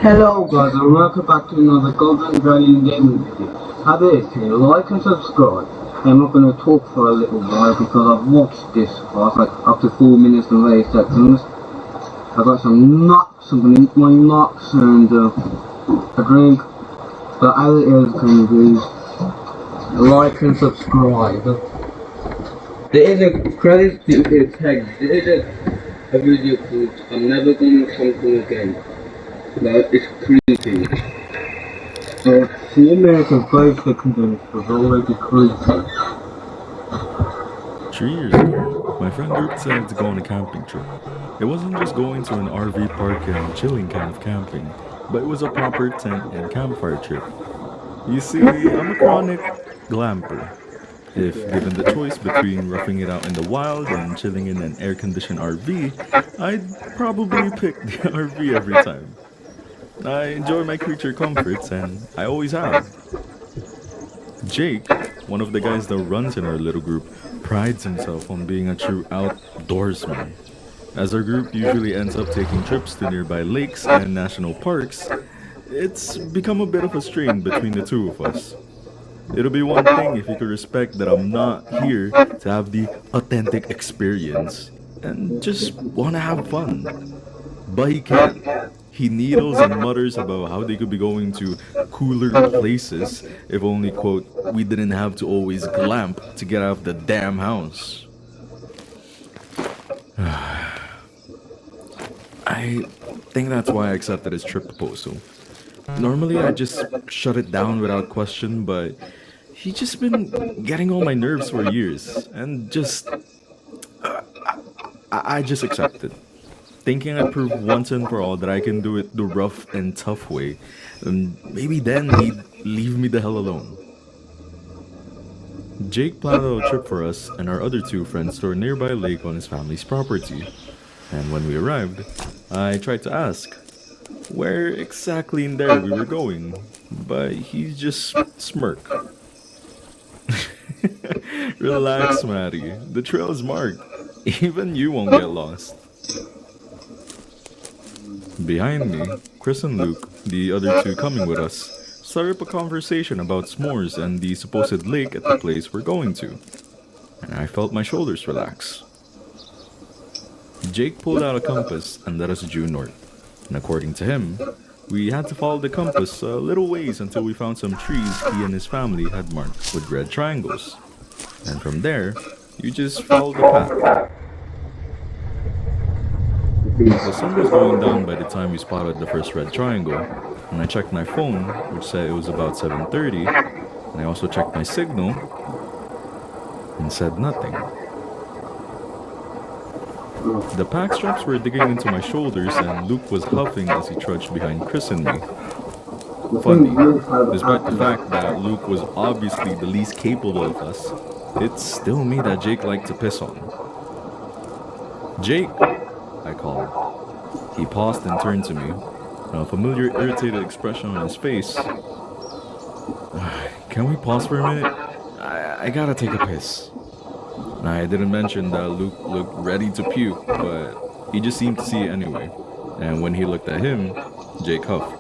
Hello guys and welcome back to another Golden Dragon Gaming video. How this? Can you like and subscribe? I'm not going to talk for a little while because I've watched this fast, like up to 4 minutes and 30 seconds. I've got some nuts, I'm going to eat my nuts and a drink. But as it is, can you please like and subscribe? There is a credit to its head. There is a video called I'm Never Gonna Something Again. That is creepy. 4 minutes and 5 seconds and it was already creepy. 3 years ago, my friend group decided to go on a camping trip. It wasn't just going to an RV park and chilling kind of camping, but it was a proper tent and campfire trip. You see, I'm a chronic glamper. If given the choice between roughing it out in the wild and chilling in an air-conditioned RV, I'd probably pick the RV every time. I enjoy my creature comforts, and I always have. Jake, one of the guys that runs in our little group, prides himself on being a true outdoorsman. As our group usually ends up taking trips to nearby lakes and national parks, it's become a bit of a strain between the two of us. It'll be one thing if you could respect that I'm not here to have the authentic experience and just want to have fun. But he can't. He needles and mutters about how they could be going to cooler places if only, quote, we didn't have to always glamp to get out of the damn house. I think that's why I accepted his trip proposal. Normally I just shut it down without question, but he just been getting on my nerves for years, and I just accepted. Thinking I'd prove once and for all that I can do it the rough and tough way, and maybe then he'd leave me the hell alone. Jake planned out a trip for us and our other two friends to a nearby lake on his family's property. And when we arrived, I tried to ask where exactly in there we were going, but he just smirked. Relax, Maddie. The trail is marked. Even you won't get lost. Behind me, Chris and Luke, the other two coming with us, started up a conversation about s'mores and the supposed lake at the place we're going to, and I felt my shoulders relax. Jake pulled out a compass and led us due north, and according to him, we had to follow the compass a little ways until we found some trees he and his family had marked with red triangles. And from there, you just follow the path. The sun was going down by the time we spotted the first red triangle, and I checked my phone, which said it was about 7:30, and I also checked my signal, and said nothing. The pack straps were digging into my shoulders, and Luke was huffing as he trudged behind Chris and me. Funny, despite the fact that Luke was obviously the least capable of us, it's still me that Jake liked to piss on. Jake, I called. He paused and turned to me, a familiar irritated expression on his face. Can we pause for a minute? I gotta take a piss. I didn't mention that Luke looked ready to puke, but he just seemed to see it anyway. And when he looked at him, Jake huffed.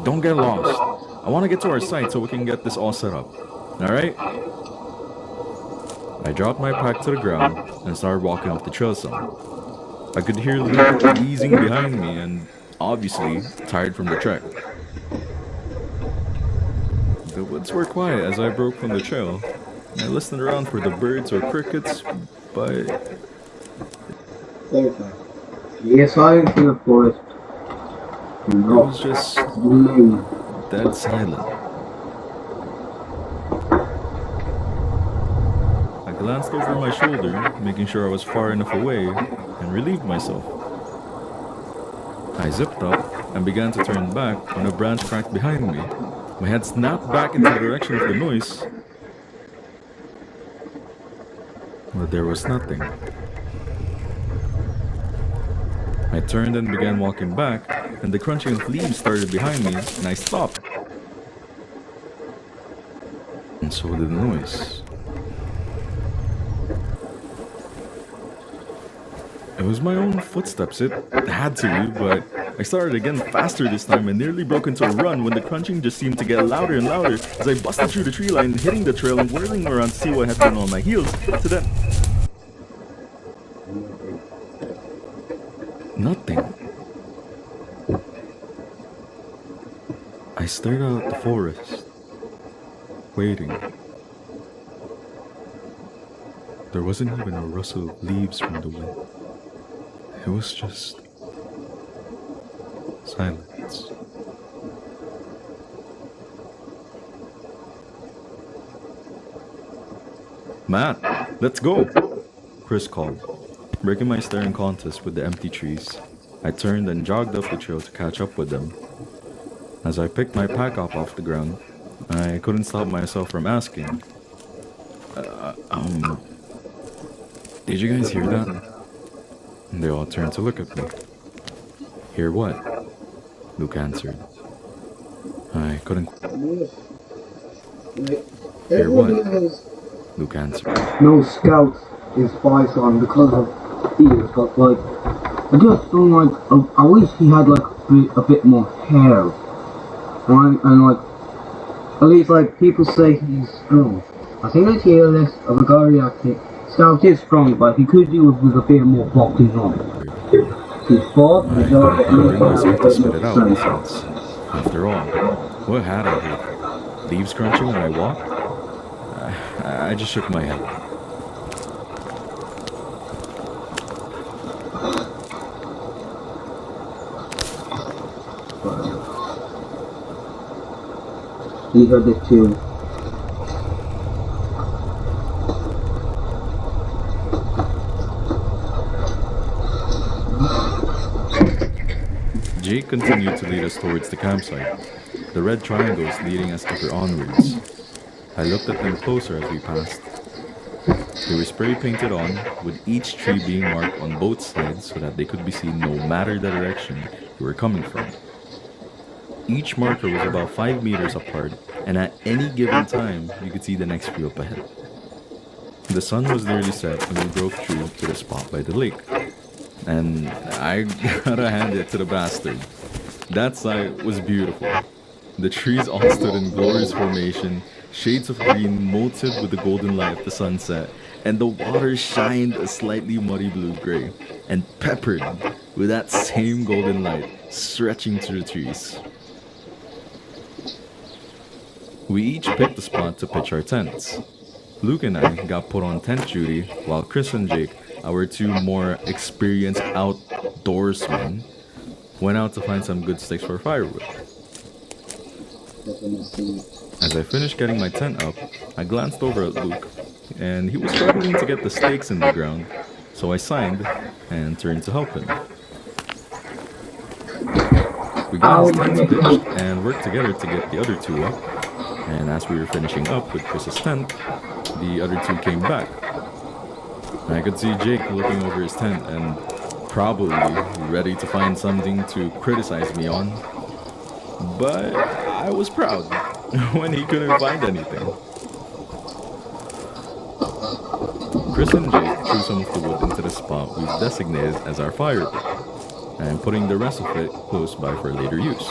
Don't get lost. I want to get to our site so we can get this all set up. Alright? I dropped my pack to the ground and started walking off the trail some. I could hear Luke wheezing behind me and, obviously, tired from the trek. The woods were quiet as I broke from the trail. I listened around for the birds or crickets, but... Yes, I am in the forest. It was just dead silent. I glanced over my shoulder, making sure I was far enough away, and relieved myself. I zipped up and began to turn back when a branch cracked behind me. My head snapped back into the direction of the noise, but there was nothing. I turned and began walking back, and the crunching of leaves started behind me, and I stopped. And so did the noise. It was my own footsteps. It had to be, but I started again faster this time and nearly broke into a run when the crunching just seemed to get louder and louder as I busted through the tree line, hitting the trail and whirling around to see what had been on my heels, to then... Nothing. I stared out the forest, waiting. There wasn't even a rustle of leaves from the wind. It was just silence. Matt, let's go, Chris called, breaking my staring contest with the empty trees. I turned and jogged up the trail to catch up with them. As I picked my pack up off the ground, I couldn't stop myself from asking, did you guys hear that? And they all turned to look at me. Hear what? Luke answered. I couldn't... Hear what? Luke answered. No scouts is bison because of ears, but like, I just feel like, I wish he had like a bit more hair. Right? And like, at least like, people say he's strong. I think I hear less of a guy reacting. Scout is strong, but he could do with a bit more boxing on. He's fought, I couldn't bring myself to spit it out since, after all, what had I heard? Leaves crunching when I walked? I just shook my head. He heard it too. Jake continued to lead us towards the campsite, the red triangles leading us ever onwards. I looked at them closer as we passed. They were spray painted on, with each tree being marked on both sides so that they could be seen no matter the direction we were coming from. Each marker was about 5 meters apart, and at any given time, you could see the next few up ahead. The sun was nearly set when we broke through to the spot by the lake. And I gotta hand it to the bastard. That sight was beautiful. The trees all stood in glorious formation, shades of green molted with the golden light of the sunset, and the water shined a slightly muddy blue-gray, and peppered with that same golden light stretching through the trees. We each picked a spot to pitch our tents. Luke and I got put on tent duty, while Chris and Jake, our two more experienced outdoorsmen, went out to find some good sticks for firewood. As I finished getting my tent up, I glanced over at Luke, and he was struggling to get the stakes in the ground, so I signed and turned to help him. We got his tent pitched and worked together to get the other two up, and as we were finishing up with Chris's tent, the other two came back. I could see Jake looking over his tent and probably ready to find something to criticize me on. But I was proud when he couldn't find anything. Chris and Jake threw some of the wood into the spot we've designated as our fire pit, and putting the rest of it close by for later use.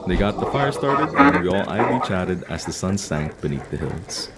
They got the fire started and we all idly chatted as the sun sank beneath the hills.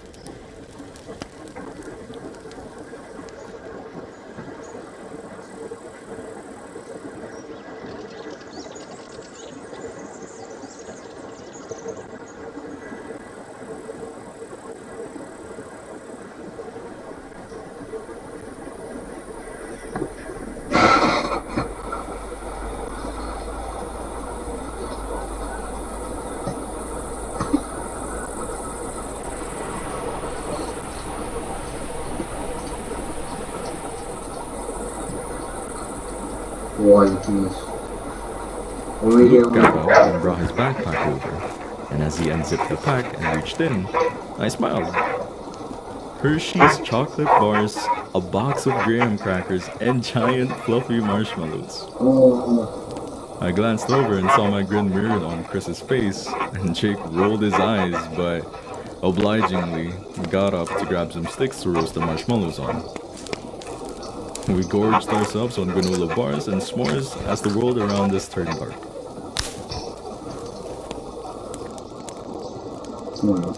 Luke got up and brought his backpack over, and as he unzipped the pack and reached in, I smiled. Hershey's chocolate bars, a box of graham crackers, and giant fluffy marshmallows. I glanced over and saw my grin mirrored on Chris's face, and Jake rolled his eyes, but obligingly got up to grab some sticks to roast the marshmallows on. We gorged ourselves on granola bars and s'mores as the world around us turned dark. Well,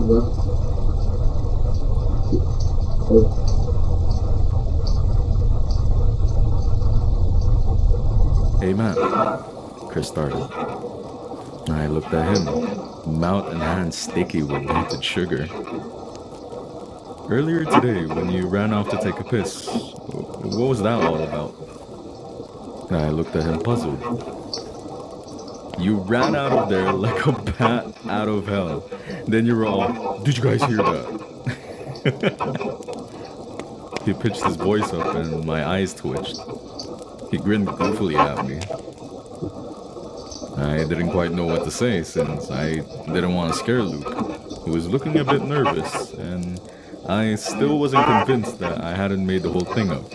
well, oh, Hey man, Chris started. I looked at him, mouth and hands sticky with melted sugar. Earlier today, when you ran off to take a piss, what was that all about? I looked at him puzzled. You ran out of there like a bat out of hell. Then you were all, did you guys hear that? He pitched his voice up and my eyes twitched. He grinned goofily at me. I didn't quite know what to say since I didn't want to scare Luke, who was looking a bit nervous, and I still wasn't convinced that I hadn't made the whole thing up.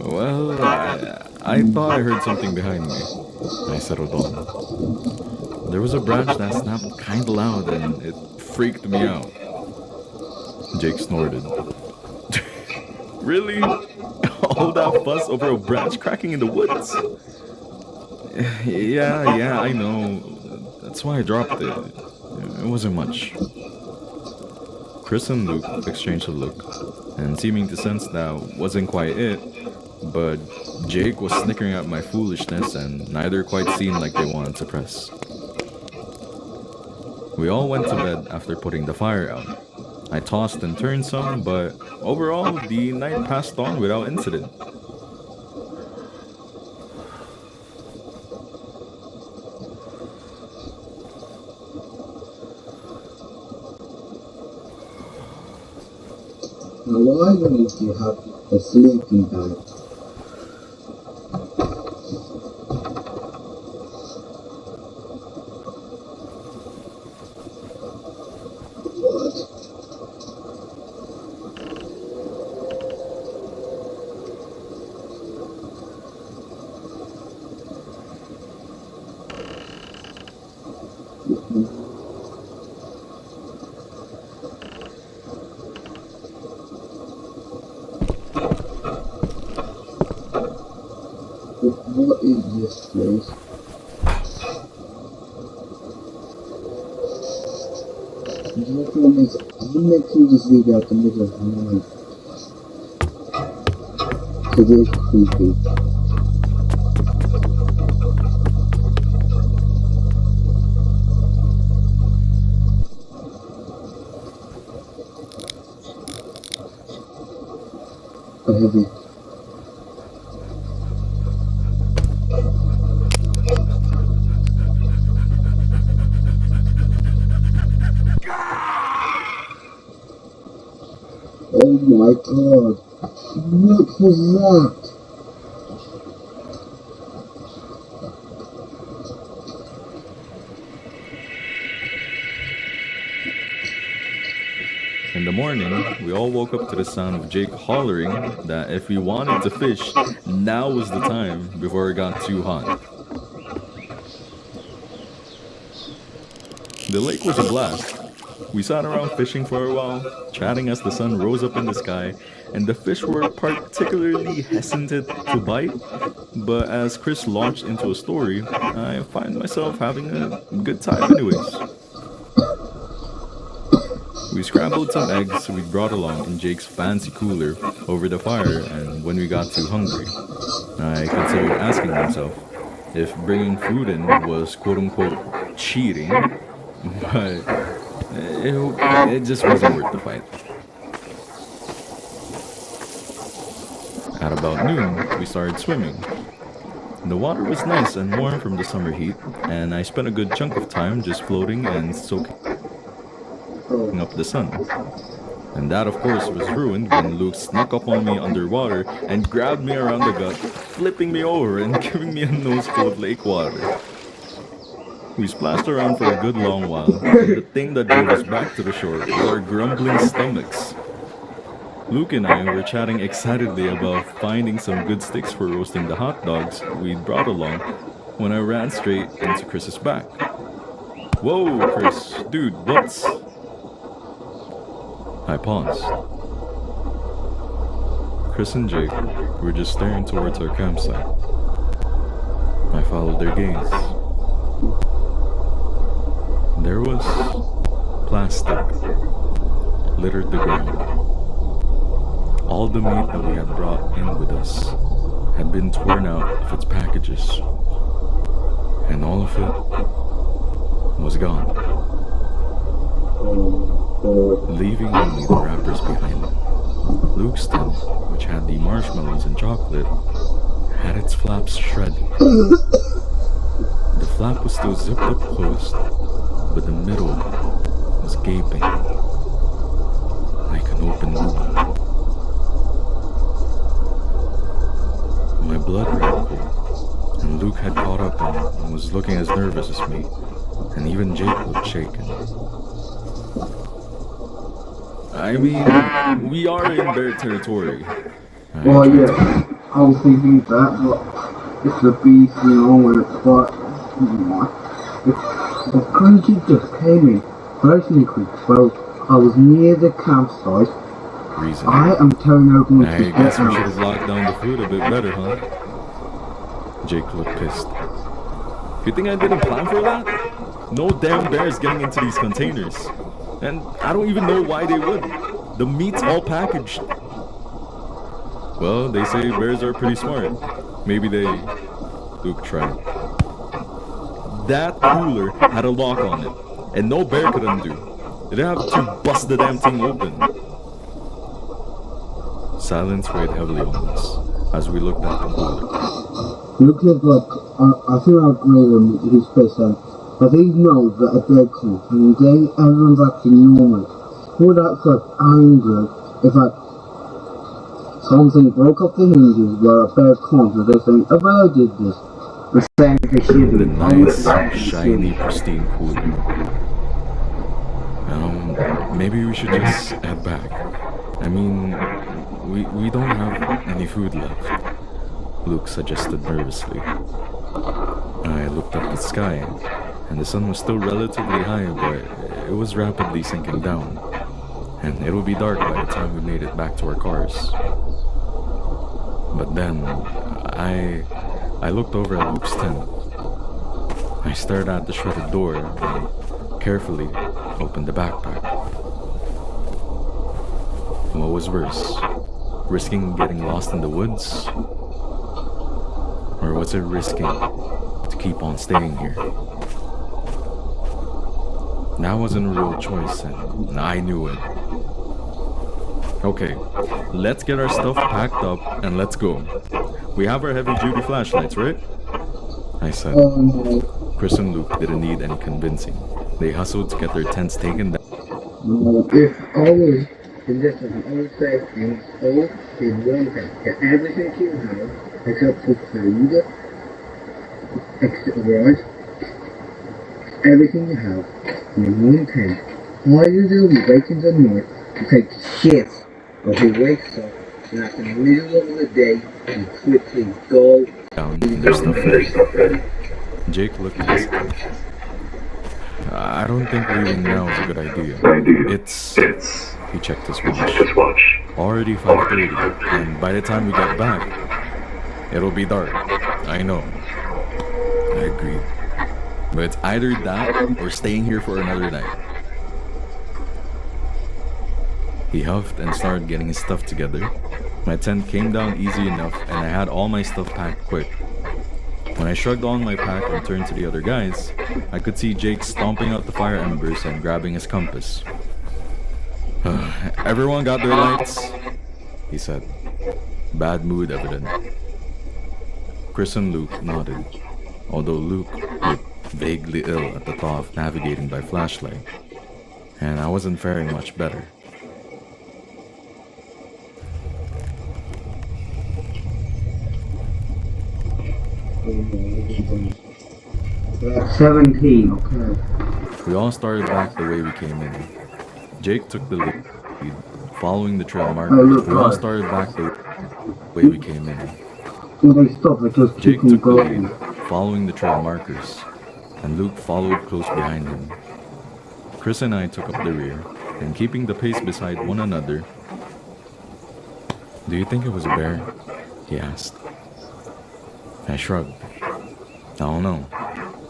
Well, I thought I heard something behind me. I settled on. There was a branch that snapped kinda loud and it freaked me out. Jake snorted. Really? All that fuss over a branch cracking in the woods? Yeah, I know. That's why I dropped it. It wasn't much. Chris and Luke exchanged a look, and seeming to sense that wasn't quite it, but Jake was snickering at my foolishness and neither quite seemed like they wanted to press. We all went to bed after putting the fire out. I tossed and turned some, but overall, the night passed on without incident. now why wouldn't you have a sleeping bag? What? What is this place? The problem is, I'm making this video at the middle of the night. Cause it's creepy. Heavy. Oh my god. What was that? In the morning, we all woke up to the sound of Jake hollering that if we wanted to fish, now was the time before it got too hot. The lake was a blast. We sat around fishing for a while, chatting as the sun rose up in the sky, and the fish were particularly hesitant to bite. But as Chris launched into a story, I find myself having a good time anyways. We scrambled some eggs we brought along in Jake's fancy cooler over the fire, and when we got too hungry, I considered asking myself if bringing food in was quote-unquote cheating, but it just wasn't worth the fight. At about noon, we started swimming. The water was nice and warm from the summer heat, and I spent a good chunk of time just floating and soaking up the sun. And that, of course, was ruined when Luke snuck up on me underwater and grabbed me around the gut, flipping me over and giving me a nose full of lake water. We splashed around for a good long while, and the thing that drove us back to the shore was our grumbling stomachs. Luke and I were chatting excitedly about finding some good sticks for roasting the hot dogs we'd brought along when I ran straight into Chris's back. Whoa, Chris, dude, what's. I paused. Chris and Jake were just staring towards our campsite. I followed their gaze. There was plastic littered the ground. All the meat that we had brought in with us had been torn out of its packages, and all of it was gone, leaving only the wrappers behind. Luke's tent, which had the marshmallows and chocolate, had its flaps shredded. The flap was still zipped up closed, but the middle was gaping like an open wound. My blood ran cold, and Luke had caught up and was looking as nervous as me, and even Jake looked shaken. I mean, we are in bear territory. Well, yeah, I was thinking that, but it's the beast, you know, where it's got, if the creature just came in very sneakily. Well, I was near the campsite. Reason. I am telling everyone to I guess we should have locked down the food a bit better, huh? Jake looked pissed. You think I didn't plan for that? No damn bears getting into these containers. And I don't even know why they would. The meat's all packaged. Well, they say bears are pretty smart. Maybe they... Luke tried. That cooler had a lock on it, and no bear could undo. They'd have to bust the damn thing open. Silence weighed heavily on us as we looked at the cooler. Luke looked like, I think I agree with his face then. I think know that a bear comes, and then everyone's acting normal. Who would act like angry if like something broke up the hinges where a bear comes and they're saying, a bear did this. The same as she did. The nice, shiny, pristine cooler. Maybe we should just head back. I mean, we don't have any food left, Luke suggested nervously. I looked up at the sky, and the sun was still relatively high, but it was rapidly sinking down, and it would be dark by the time we made it back to our cars. But then, I looked over at Luke's tent. I stared at the shredded door and carefully opened the backpack. What was worse? Risking getting lost in the woods? Or was it risking to keep on staying here? That wasn't a real choice, and I knew it. Okay, let's get our stuff packed up and let's go. We have our heavy-duty flashlights, right? I said. Chris and Luke didn't need any convincing. They hustled to get their tents taken down. If always, in this is an old safety, all in one thing. Get everything you have, except for food, except right, everything you have in one tent. All you do is wake in the night to take shit, or he wakes up and at the middle of the day and quickly go down their stuff ready. Jake looked hesitant. I don't think leaving now is a good idea. It's... He checked his watch. Already 5:30, and by the time we get back, it'll be dark. I know. I agreed. But it's either that or staying here for another night. He huffed and started getting his stuff together. My tent came down easy enough, and I had all my stuff packed quick. When I shrugged on my pack and turned to the other guys, I could see Jake stomping out the fire embers and grabbing his compass. Everyone got their lights? He said. Bad mood evident. Chris and Luke nodded, although Luke looked vaguely ill at the thought of navigating by flashlight, and I wasn't faring much better. That's 17, okay. We all started back the way we came in. Jake took the lead, following the trail markers. We all started back the way we came in. When they stop, they just Jake keep took the going. lead, following the trail markers, and Luke followed close behind him. Chris and I took up the rear, and keeping the pace beside one another. "Do you think it was a bear?" he asked. I shrugged. "I don't know.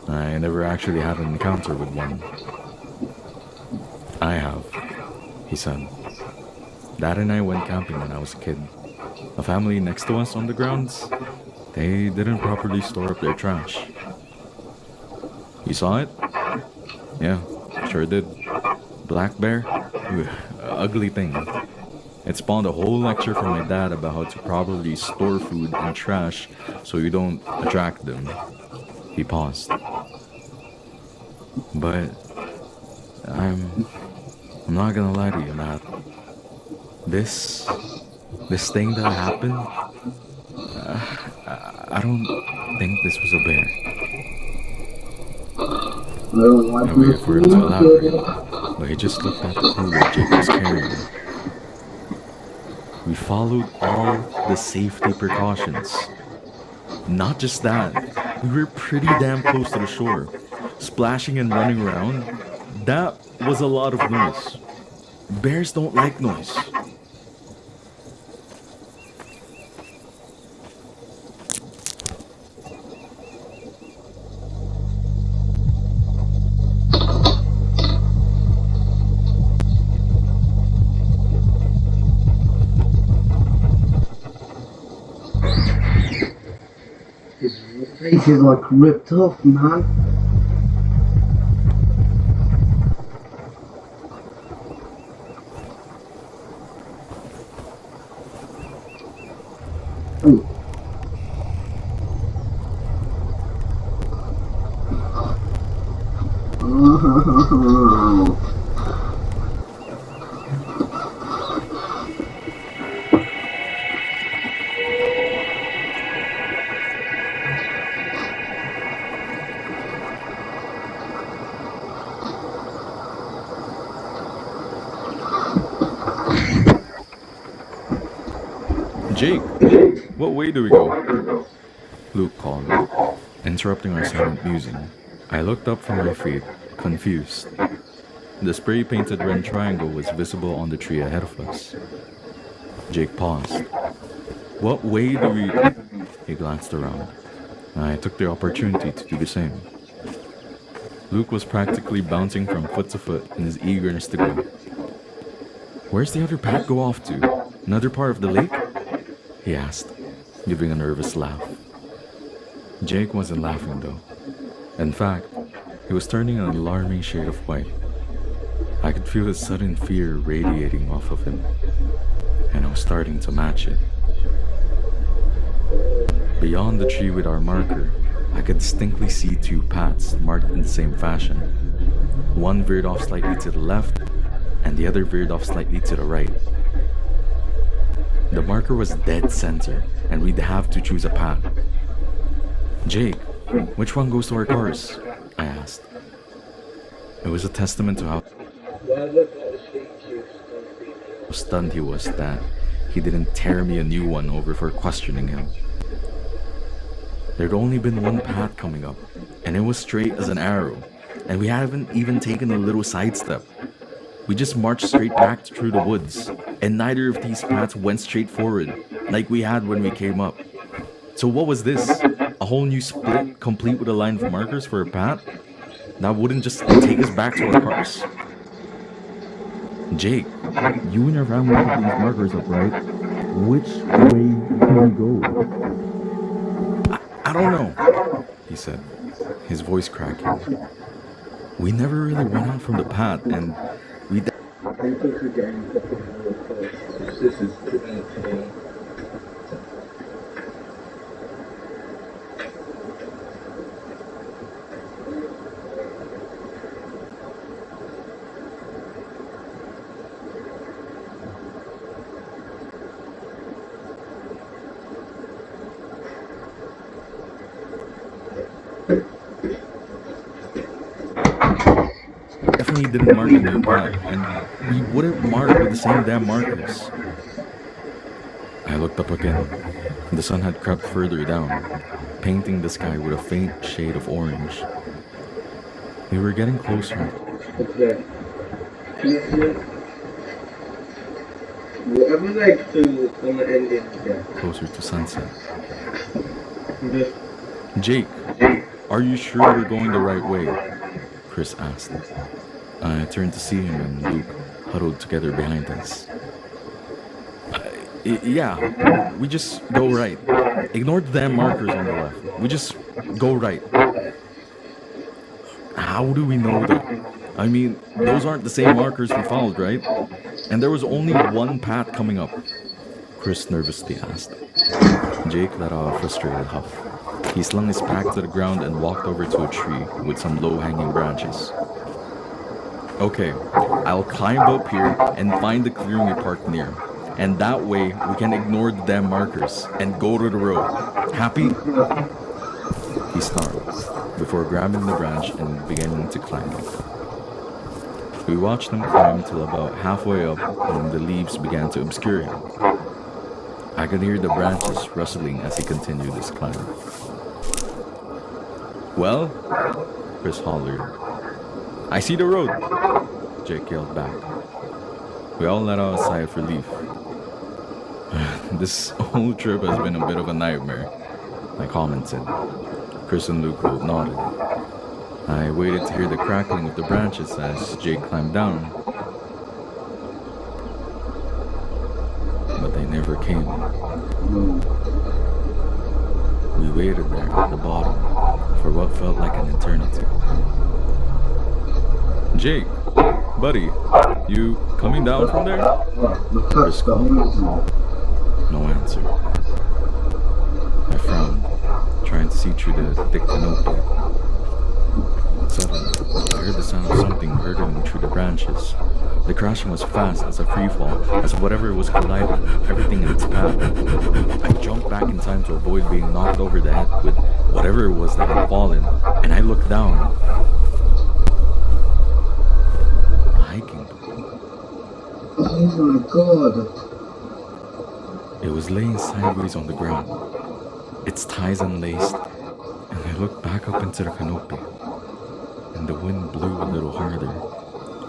I never actually had an encounter with one." "I have," he said. "Dad and I went camping when I was a kid. A family next to us on the grounds, they didn't properly store up their trash." "You saw it?" "Yeah, sure did. Black bear? Ugh, ugly thing. It spawned a whole lecture from my dad about how to properly store food and trash so you don't attract them." He paused. "But I'm not gonna lie to you, Matt. This thing that happened, I don't think this was a bear." I waited for him to elaborate, but he just looked at the cooler Jake was carrying. We followed all the safety precautions. Not just that, we were pretty damn close to the shore. Splashing and running around, that was a lot of noise. Bears don't like noise. His face is like ripped off, man. Ooh. "Jake, what way do we go?" Luke called, interrupting our silent musing. I looked up from my feet, confused. The spray-painted red triangle was visible on the tree ahead of us. Jake paused. "What way do we..." He glanced around. I took the opportunity to do the same. Luke was practically bouncing from foot to foot in his eagerness to go. "Where's the other path go off to? Another part of the lake?" he asked, giving a nervous laugh. Jake wasn't laughing though. In fact, he was turning an alarming shade of white. I could feel his sudden fear radiating off of him, and I was starting to match it. Beyond the tree with our marker, I could distinctly see two paths marked in the same fashion. One veered off slightly to the left, and the other veered off slightly to the right. The marker was dead center, and we'd have to choose a path. "Jake, which one goes to our cars?" I asked. It was a testament to how stunned he was that he didn't tear me a new one over for questioning him. There'd only been one path coming up, and it was straight as an arrow, and we haven't even taken a little sidestep. We just marched straight back through the woods, and neither of these paths went straight forward, like we had when we came up. So what was this? A whole new split, complete with a line of markers for a path? That wouldn't just take us back to our cars. "Jake, you and your family put these markers up, right? Which way do we go?" I don't know," he said, his voice cracking. "We never really went out from the path, and we..." This is Definitely didn't mark a new path, and we wouldn't mark with the same damn markers. I looked up again. The sun had crept further down, painting the sky with a faint shade of orange. We were getting closer, Okay. Listen, whatever they do on the ending there. closer to sunset. Just Jake, are you sure we're going the right way? Chris asked. I turned to see him and Luke huddled together behind us. Yeah, we just go right. Ignore the damn markers on the left. We just go right. How do we know that? I mean, those aren't the same markers we followed, right? And there was only one path coming up. Chris nervously asked. Jake let out a frustrated huff. He slung his pack to the ground and walked over to a tree with some low-hanging branches. Okay, I'll climb up here and find the clearing we parked near. And that way, we can ignore the damn markers and go to the road. Happy? He snarled, before grabbing the branch and beginning to climb up. We watched him climb till about halfway up when the leaves began to obscure him. I could hear the branches rustling as he continued his climb. Well, Chris hollered. I see the road, Jake yelled back. We all let out a sigh of relief. This whole trip has been a bit of a nightmare, I commented. Chris and Luke both nodded. I waited to hear the crackling of the branches as Jake climbed down. But they never came. We waited there at the bottom for what felt like an eternity. Jake, buddy, you coming down from there? Chris called. No answer. I frowned, trying to see through the thick canopy. Suddenly, I heard the sound of something hurtling through the branches. The crashing was fast as a freefall, as whatever was colliding, everything in its path. I jumped back in time to avoid being knocked over the head with whatever it was that had fallen, and I looked down. A hiking boot. oh my god. It was laying sideways on the ground, its ties unlaced, and I looked back up into the canopy, and the wind blew a little harder,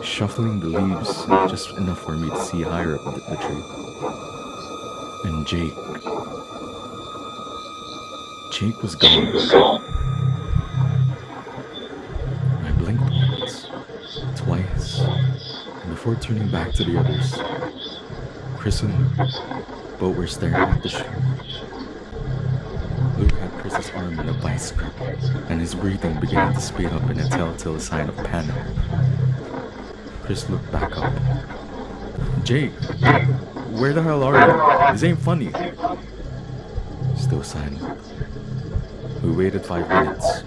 shuffling the leaves just enough for me to see higher up the tree. And Jake was gone. I blinked once, twice, and before turning back to the others, Chris and Luke both were staring at the shore. Luke had Chris's arm in a vice grip, and his breathing began to speed up in a telltale sign of panic. Chris looked back up. Jake, where the hell are you? This ain't funny. Still silent. We waited 5 minutes,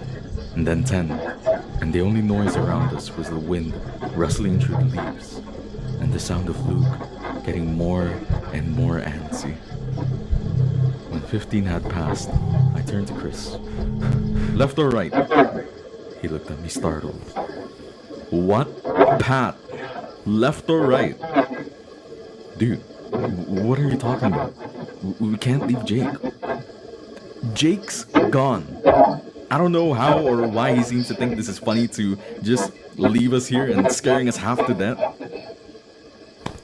and then 10, and the only noise around us was the wind rustling through the leaves, and the sound of Luke getting more and more antsy. When 15 had passed, I turned to Chris. Left or right? He looked at me startled. What? Pat? Left or right? Dude, what are you talking about? We can't leave Jake. Jake's gone. I don't know how or why he seems to think this is funny to just leave us here and scaring us half to death.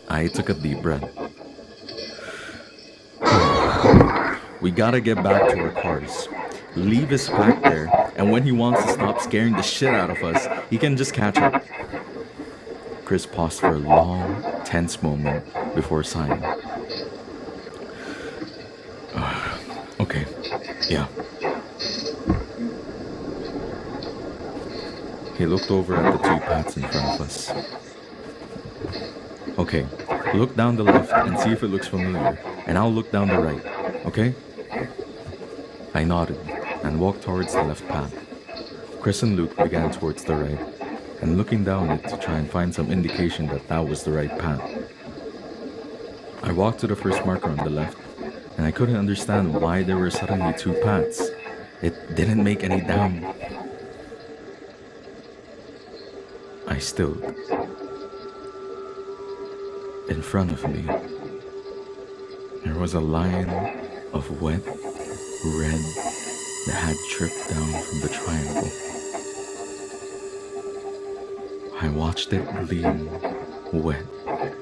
I took a deep breath. We gotta get back to our cars. Leave his pack there, and when he wants to stop scaring the shit out of us, he can just catch up. Chris paused for a long, tense moment before sighing. Okay, yeah. He looked over at the 2 paths in front of us. Okay, look down the left and see if it looks familiar, and I'll look down the right, okay? I nodded and walked towards the left path. Chris and Luke began towards the right, and looking down it to try and find some indication that that was the right path. I walked to the first marker on the left, and I couldn't understand why there were suddenly 2 paths. It didn't make any damn... I stilled. In front of me, there was a line of wet, red that had dripped down from the triangle. I watched it gleam wet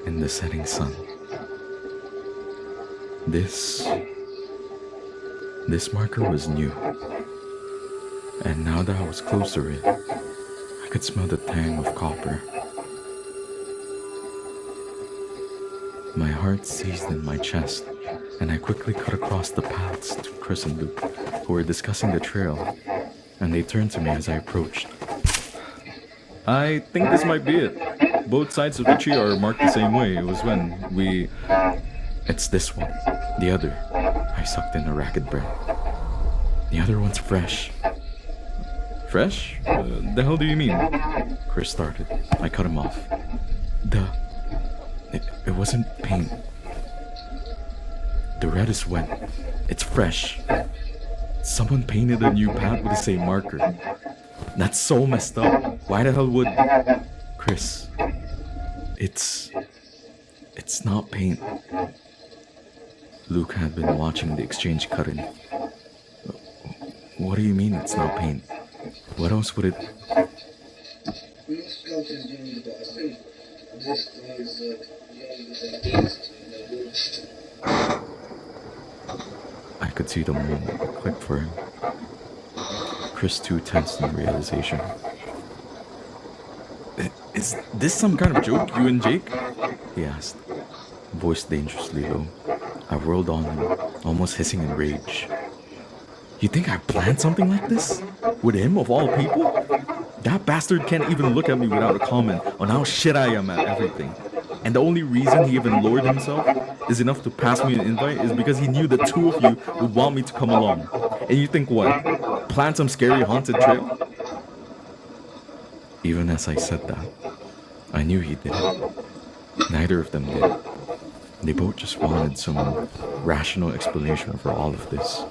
in the setting sun. This marker was new, and now that I was close to it, I could smell the tang of copper. My heart seized in my chest, and I quickly cut across the paths to Chris and Luke, who were discussing the trail, and they turned to me as I approached. I think this might be it. Both sides of the tree are marked the same way. It was when we... It's this one. The other. I sucked in a ragged breath. The other one's fresh. Fresh? The hell do you mean? Chris started. I cut him off. It wasn't paint. The red is wet. It's fresh. Someone painted a new path with the same marker. That's so messed up. Why the hell would... Chris. It's not paint. Luke had been watching the exchange cutting. What do you mean it's not paint? What else would it... I could see the moment click for him. Chris too tensed in realization. Is this some kind of joke, you and Jake? He asked, voice dangerously low. I whirled on him, almost hissing in rage. You think I planned something like this? With him, of all people? That bastard can't even look at me without a comment on how shit I am at everything. And the only reason he even lowered himself is enough to pass me an invite is because he knew the two of you would want me to come along. And you think what? Plan some scary haunted trail? Even as I said that, I knew he didn't. Neither of them did. They both just wanted some rational explanation for all of this.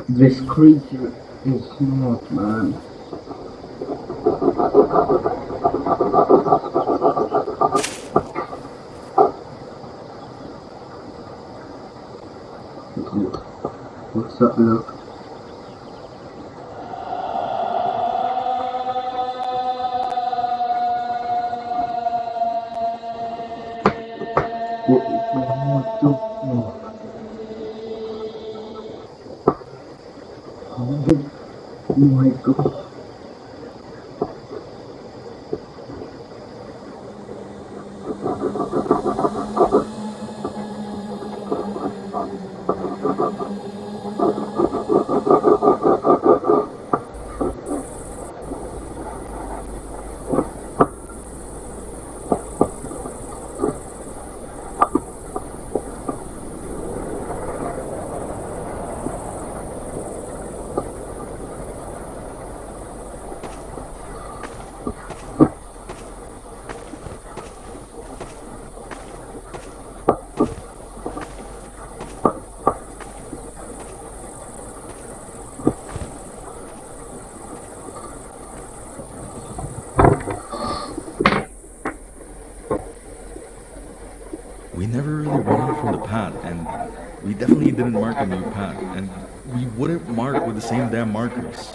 This creature is smart, man. What's up, Luke? What the fuck? Oh my god. We never really went out from the path, and we definitely didn't mark a new path, and we wouldn't mark with the same damn markers.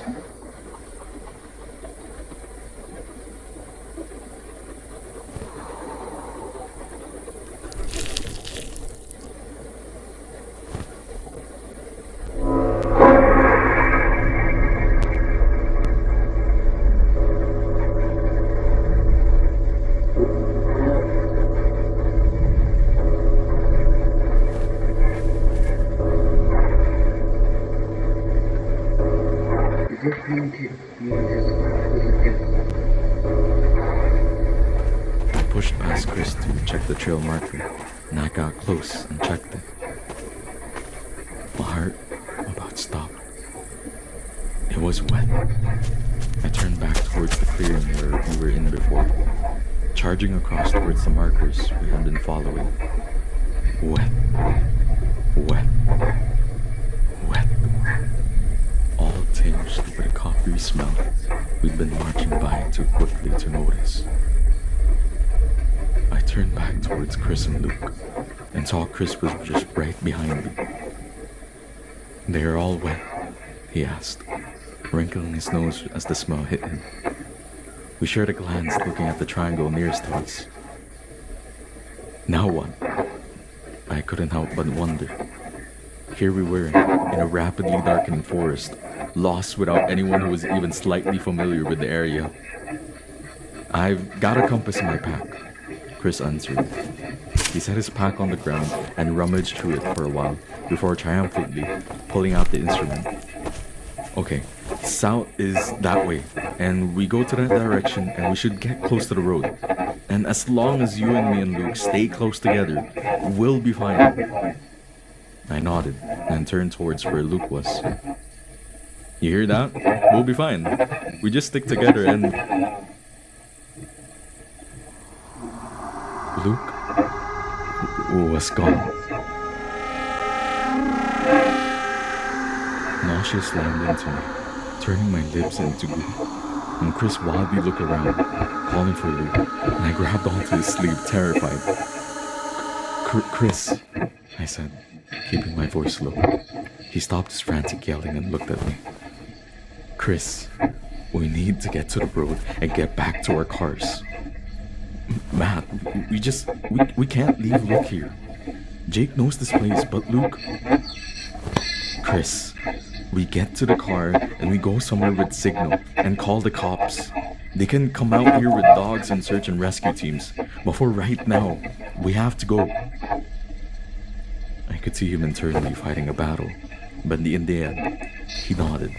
I pushed past Chris to check the trail marker, and I got close and checked it. My heart about stopped. It was wet. I turned back towards the clearing where we were in before, charging across towards the markers we had been following. Wet. Wet, wet, all tinged with a coppery smell we'd been marching by too quickly to notice. I turned back towards Chris and Luke and saw Chris was just right behind me. "They are all wet?" he asked, wrinkling his nose as the smell hit him. We shared a glance looking at the triangle nearest to us. Now what? I couldn't help but wonder. Here we were, in a rapidly darkening forest, lost without anyone who was even slightly familiar with the area. "I've got a compass in my pack," Chris answered. He set his pack on the ground and rummaged through it for a while before triumphantly pulling out the instrument. "Okay, south is that way, and we go to that direction and we should get close to the road. And as long as you and me and Luke stay close together, we'll be fine." I nodded and turned towards where Luke was. "You hear that? We'll be fine. We just stick together and..." Luke was gone. Nausea slammed into me, turning my lips into goo. And Chris wildly looked around, calling for Luke, and I grabbed onto his sleeve, terrified. Chris, I said, keeping my voice low. He stopped his frantic yelling and looked at me. "Chris, we need to get to the road and get back to our cars." "Matt, we can't leave Luke here. Jake knows this place, but Luke..." "Chris, we get to the car and we go somewhere with signal and call the cops. They can come out here with dogs and search and rescue teams. But for right now, we have to go." I could see him internally fighting a battle, but in the end, he nodded.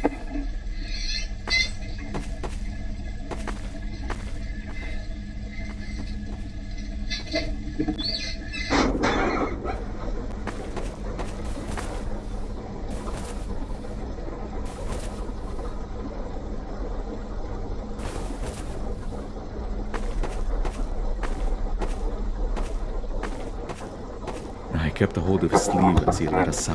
I kept a hold of his sleeve as he led us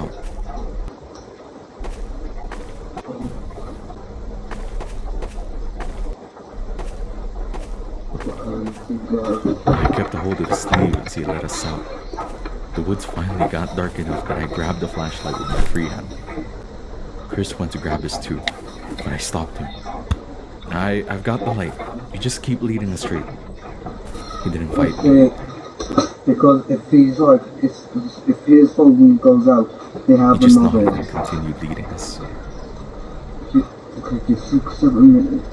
out. The woods finally got dark enough that I grabbed the flashlight with my free hand. Chris went to grab his too, but I stopped him. I've got the light. You just keep leading us straight." He didn't fight me. Because if his phone goes out, they have He just another. nodded and continued leading us. Okay, 6-7 minutes.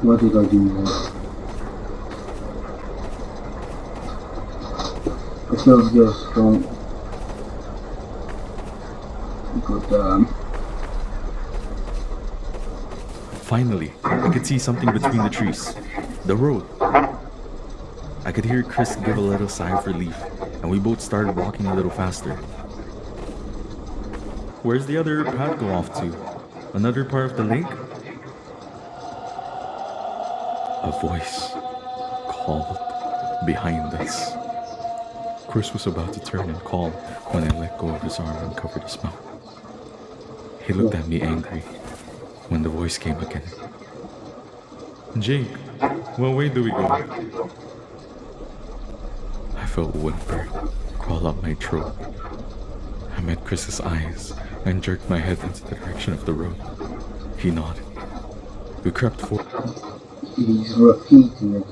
What did I do now? It feels just strong. Good, Finally, I could see something between the trees. The road. I could hear Chris give a little sigh of relief, and we both started walking a little faster. "Where's the other path go off to? Another part of the lake?" A voice called behind us. Chris was about to turn and call when I let go of his arm and covered his mouth. He looked at me angry when the voice came again. "Jake, what way do we go?" I felt a whimper crawl up my throat. I met Chris's eyes and jerked my head into the direction of the road. He nodded. We crept forward. He's repeating it.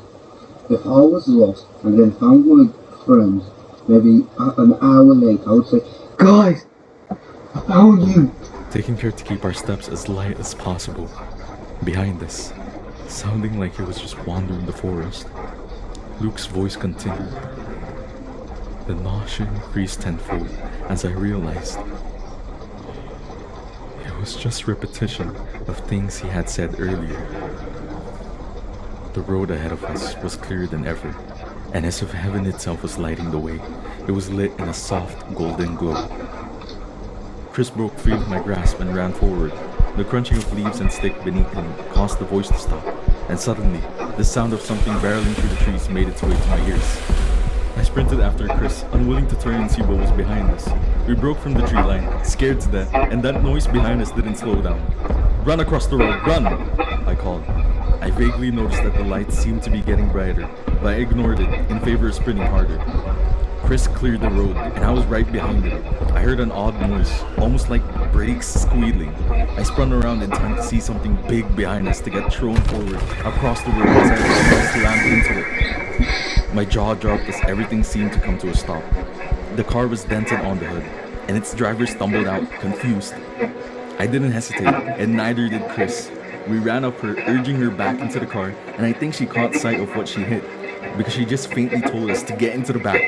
If I was lost and then found my friends, maybe an hour later, I would say, "Guys, I found you!" Taking care to keep our steps as light as possible. Behind us, sounding like he was just wandering the forest, Luke's voice continued. The nausea increased tenfold as I realized it was just repetition of things he had said earlier. The road ahead of us was clearer than ever, and as if heaven itself was lighting the way. It was lit in a soft golden glow. Chris broke free of my grasp and ran forward. The crunching of leaves and stick beneath him caused the voice to stop, and suddenly, the sound of something barreling through the trees made its way to my ears. I sprinted after Chris, unwilling to turn and see what was behind us. We broke from the tree line, scared to death, and that noise behind us didn't slow down. "Run across the road, run!" I called. I vaguely noticed that the lights seemed to be getting brighter, but I ignored it in favor of sprinting harder. Chris cleared the road, and I was right behind him. I heard an odd noise, almost like brakes squealing. I spun around in time to see something big behind us to get thrown forward across the road as I slammed into it. My jaw dropped as everything seemed to come to a stop. The car was dented on the hood, and its driver stumbled out, confused. I didn't hesitate, and neither did Chris. We ran up her, urging her back into the car, and I think she caught sight of what she hit, because she just faintly told us to get into the back.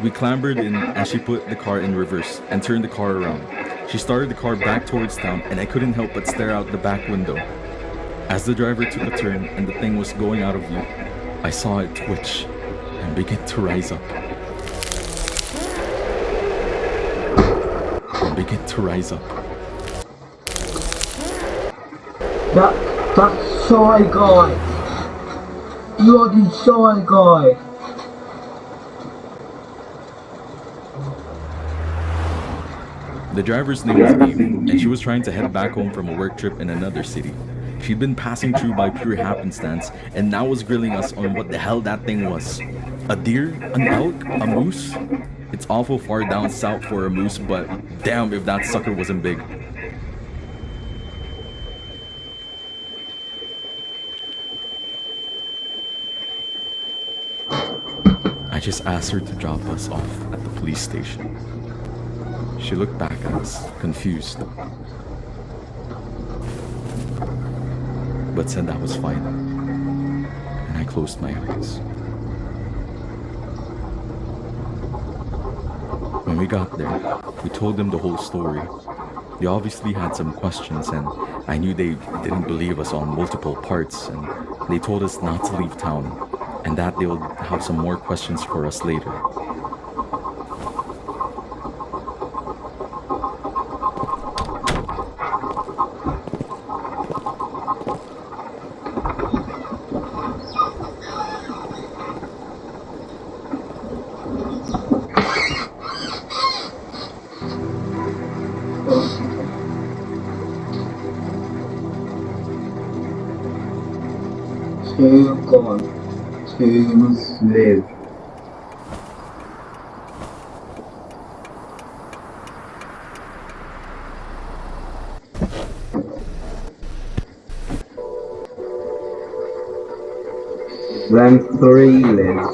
We clambered in as she put the car in reverse and turned the car around. She started the car back towards town, and I couldn't help but stare out the back window. As the driver took a turn and the thing was going out of view, I saw it twitch and begin to rise up. That shy guy! Bloody shy guy! The driver's name was Eve, and she was trying to head back home from a work trip in another city. She'd been passing through by pure happenstance, and now was grilling us on what the hell that thing was. A deer? An elk? A moose? It's awful far down south for a moose, but damn if that sucker wasn't big. I just asked her to drop us off at the police station. She looked back at us, confused, but said that was fine, and I closed my eyes. When we got there, we told them the whole story. They obviously had some questions, and I knew they didn't believe us on multiple parts, and they told us not to leave town, and that they would have some more questions for us later. Two gone, two must live. Then three live.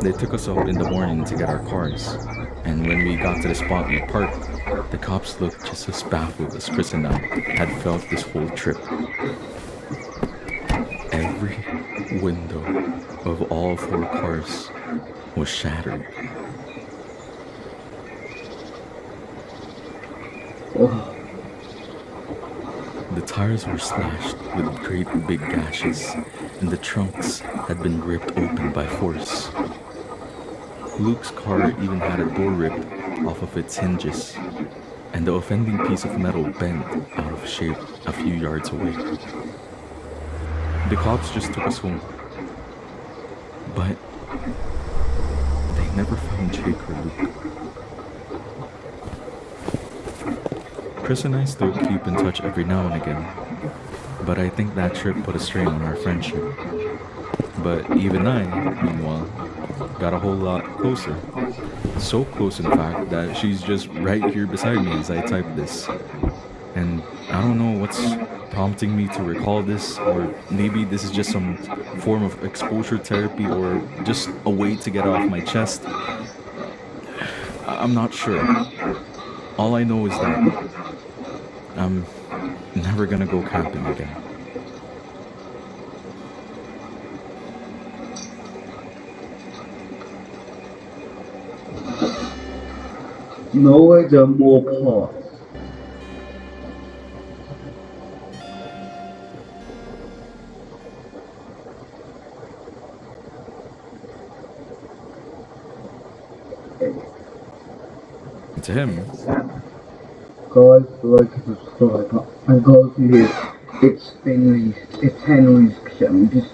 They took us up in the morning to get our cars, and when we got to the spot we parked, the cops looked just as baffled as Chris and I had felt this whole trip. Every window of all four cars was shattered. Oh. The tires were slashed with great big gashes, and the trunks had been ripped open by force. Luke's car even had a door ripped off of its hinges, and the offending piece of metal bent out of shape a few yards away. The cops just took us home, but they never found Jake or Luke. Chris and I still keep in touch every now and again, but I think that trip put a strain on our friendship. But Eve and I, meanwhile, got a whole lot closer. So close, in fact, that she's just right here beside me as I type this. And I don't know what's prompting me to recall this, or maybe this is just some form of exposure therapy, or just a way to get off my chest. I'm not sure. All I know is that I'm never gonna go camping again. No way, more parts. And to him, Guys, like and subscribe. And guys, here, it's Finley's, it's Henry's show. Just